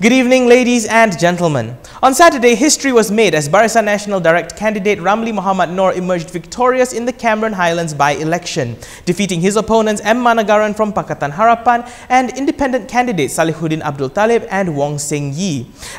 Good evening, ladies and gentlemen. On Saturday, history was made as Barisan Nasional direct candidate Ramli Mohd Nor emerged victorious in the Cameron Highlands by-election, defeating his opponents Manogaran from Pakatan Harapan and independent candidates Sallehudin Abdul Talib and Wong Seng.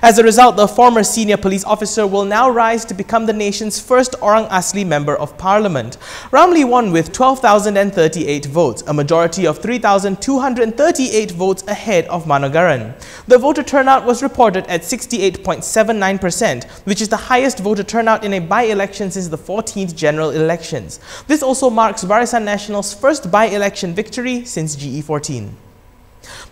As a result, the former senior police officer will now rise to become the nation's first Orang Asli member of parliament. Ramli won with 12,038 votes, a majority of 3,238 votes ahead of Manogaran. The voter turnout was reported at 68.79%, which is the highest voter turnout in a by-election since the 14th general elections. This also marks Barisan Nasional's first by-election victory since GE14.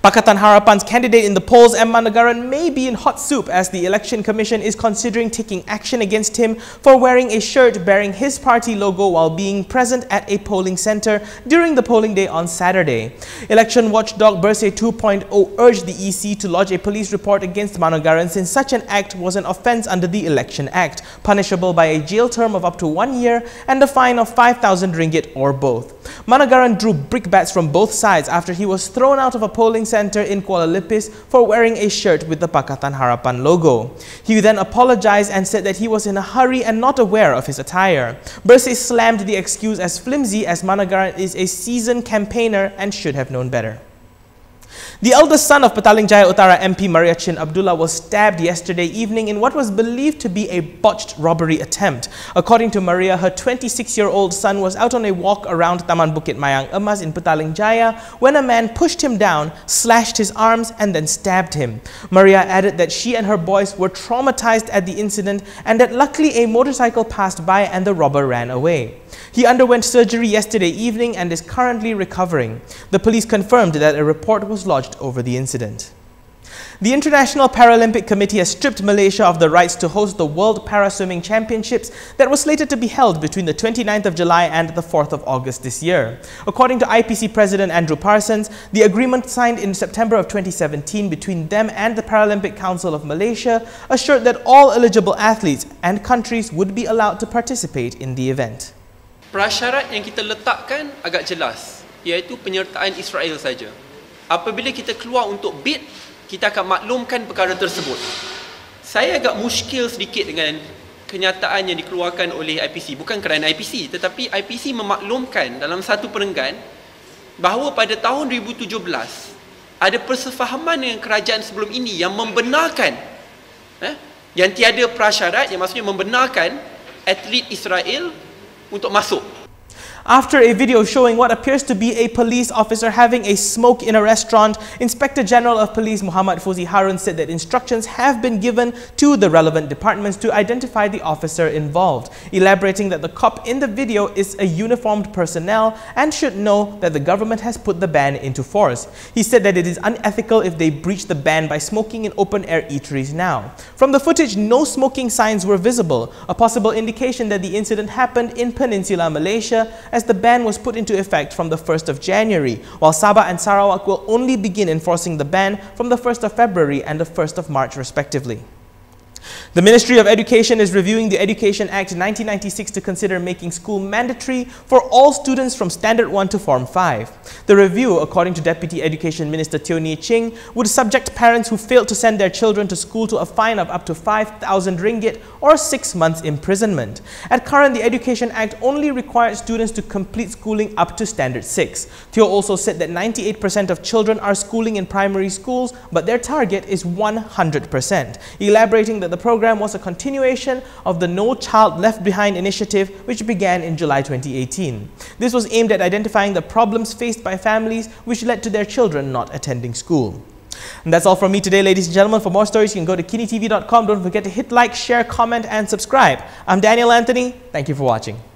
Pakatan Harapan's candidate in the polls, Manogaran, may be in hot soup as the Election Commission is considering taking action against him for wearing a shirt bearing his party logo while being present at a polling center during the polling day on Saturday. Election watchdog Bersih 2.0 urged the EC to lodge a police report against Manogaran since such an act was an offence under the Election Act, punishable by a jail term of up to 1 year and a fine of 5,000 ringgit or both. Manogaran drew brickbats from both sides after he was thrown out of a polling center in Kuala Lumpur for wearing a shirt with the Pakatan Harapan logo. He then apologized and said that he was in a hurry and not aware of his attire. Bersih slammed the excuse as flimsy as Manogaran is a seasoned campaigner and should have known better. The eldest son of Petaling Jaya Utara MP Maria Chin Abdullah was stabbed yesterday evening in what was believed to be a botched robbery attempt. According to Maria, her 26-year-old son was out on a walk around Taman Bukit Mayang Emas in Petaling Jaya when a man pushed him down, slashed his arms and then stabbed him. Maria added that she and her boys were traumatized at the incident and that luckily a motorcycle passed by and the robber ran away. He underwent surgery yesterday evening and is currently recovering. The police confirmed that a report was lodged over the incident. The International Paralympic Committee has stripped Malaysia of the rights to host the World Paraswimming Championships that was slated to be held between the 29th of July and the 4th of August this year. According to IPC President Andrew Parsons, the agreement signed in September of 2017 between them and the Paralympic Council of Malaysia assured that all eligible athletes and countries would be allowed to participate in the event. Prasyarat yang kita letakkan agak jelas, iaitu penyertaan Israel saja. Apabila kita keluar untuk bid, kita akan maklumkan perkara tersebut. Saya agak muskil sedikit dengan kenyataan yang dikeluarkan oleh IPC. Bukan kerana IPC, tetapi IPC memaklumkan dalam satu perenggan bahawa pada tahun 2017 ada persefahaman dengan kerajaan sebelum ini yang membenarkan yang tiada prasyarat, yang maksudnya membenarkan atlet Israel untuk masuk. After a video showing what appears to be a police officer having a smoke in a restaurant, Inspector General of Police Muhammad Fuzi Harun said that instructions have been given to the relevant departments to identify the officer involved, elaborating that the cop in the video is a uniformed personnel and should know that the government has put the ban into force. He said that it is unethical if they breach the ban by smoking in open-air eateries now. From the footage, no smoking signs were visible, a possible indication that the incident happened in Peninsular Malaysia, as the ban was put into effect from the 1st of January, while Sabah and Sarawak will only begin enforcing the ban from the 1st of February and the 1st of March respectively. The Ministry of Education is reviewing the Education Act 1996 to consider making school mandatory for all students from Standard 1 to Form 5. The review, according to Deputy Education Minister Teo Nee Ching, would subject parents who failed to send their children to school to a fine of up to 5,000 ringgit or 6 months imprisonment. At current, the Education Act only requires students to complete schooling up to Standard 6. Teo also said that 98% of children are schooling in primary schools, but their target is 100%, elaborating that the program was a continuation of the No Child Left Behind initiative, which began in July 2018. This was aimed at identifying the problems faced by families which led to their children not attending school. And that's all from me today, ladies and gentlemen. For more stories, you can go to KiniTV.com. Don't forget to hit like, share, comment and subscribe. I'm Daniel Anthony. Thank you for watching.